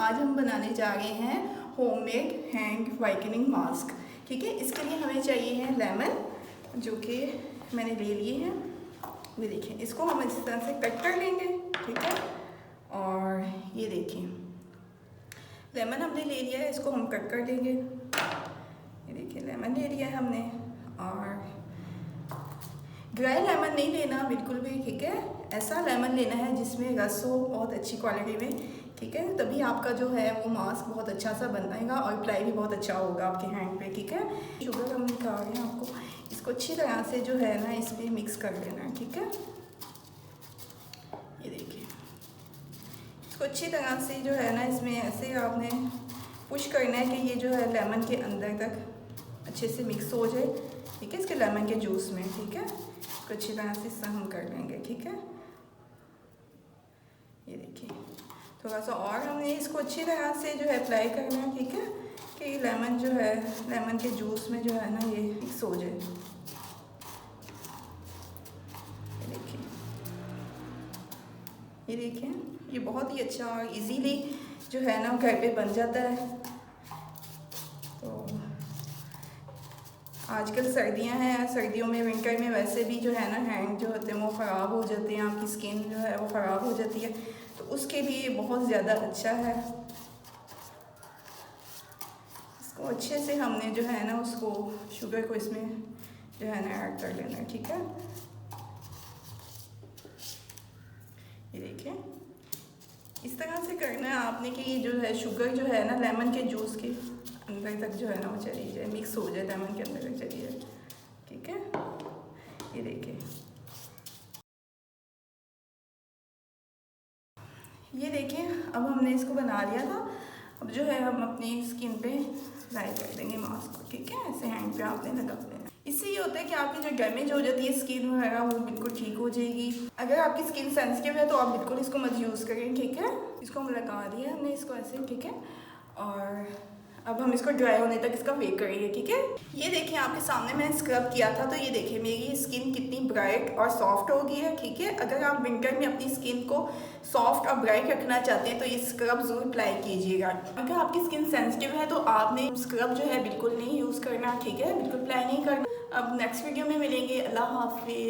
आज हम बनाने जा रहे हैं होममेड हैंड वाइटनिंग मास्क। ठीक है, इसके लिए हमें चाहिए है लेमन, जो कि मैंने ले लिए हैं। ये देखिए, इसको हम इस तरह से कट कर लेंगे। ठीक है, और ये देखिए लेमन हमने ले लिया है, इसको हम कट कर देंगे। ये देखिए लेमन ले लिया है हमने, और ड्राई लेमन नहीं लेना बिल्कुल भी। ठीक है, ऐसा लेमन लेना है जिसमें रस हो बहुत अच्छी क्वालिटी में। ठीक है, तभी आपका जो है वो मास्क बहुत अच्छा सा बनेगा और अप्लाई भी बहुत अच्छा होगा आपके हैंड पे। ठीक है, शुगर हम निकाल रहे हैं आपको, इसको अच्छी तरह से जो है ना इसमें मिक्स कर लेना है। ठीक है, ये देखिए इसको अच्छी तरह से जो है ना इसमें ऐसे आपने पुश करना है कि ये जो है लेमन के अंदर तक अच्छे से मिक्स हो जाए। ठीक है, इसके लेमन के जूस में। ठीक है, इसको अच्छी तरह से इससे हम कर लेंगे। ठीक है, ये देखिए थोड़ा सा और हमने इसको अच्छी तरह से जो है अप्लाई करना है। ठीक है, कि लेमन जो है लेमन के जूस में जो है ना ये मिक्स हो जाए। ये देखिए ये बहुत ही अच्छा और इजीली जो है ना घर पे बन जाता है। तो आजकल सर्दियां हैं, सर्दियों में विंटर में वैसे भी जो है ना हैंड जो होते हैं वो ख़राब हो जाते हैं, आपकी स्किन जो है वो ख़राब हो जाती है, तो उसके लिए बहुत ज़्यादा अच्छा है। इसको अच्छे से हमने जो है ना उसको शुगर को इसमें जो है ना ऐड कर लेना है। ठीक है, ये देखिए इस तरह से करना है आपने कि ये जो है शुगर जो है ना लेमन के जूस के अंदर तक जो है ना वो चली जाए, मिक्स हो जाए, लेमन के अंदर तक चली जाए। ठीक है, ये देखिए ये देखिए अब हमने इसको बना लिया था। अब जो है हम अपनी स्किन पे अप्लाई कर देंगे मास्क को। ठीक है, ऐसे हैंड पे आपने लगा देना। इससे ये होता है कि आपकी जो डैमेज हो जाती है स्किन वगैरह वो बिल्कुल ठीक हो जाएगी। अगर आपकी स्किन सेंसिटिव है तो आप बिल्कुल इसको मत यूज़ करें। ठीक है, इसको हम लगा दिया हमने इसको ऐसे। ठीक है, और अब हम इसको ड्राई होने तक इसका वेट करेंगे। ठीक है, ये देखिए आपके सामने मैंने स्क्रब किया था, तो ये देखिए मेरी स्किन कितनी ब्राइट और सॉफ्ट हो गई है। ठीक है, अगर आप विंटर में अपनी स्किन को सॉफ्ट और ब्राइट रखना चाहते हैं तो ये स्क्रब ज़रूर अप्लाई कीजिएगा। अगर आपकी स्किन सेंसिटिव है तो आपने स्क्रब जो है बिल्कुल नहीं यूज़ करना। ठीक है, बिल्कुल अप्लाई नहीं करना। अब नेक्स्ट वीडियो में मिलेंगे। अल्लाह हाफिज़।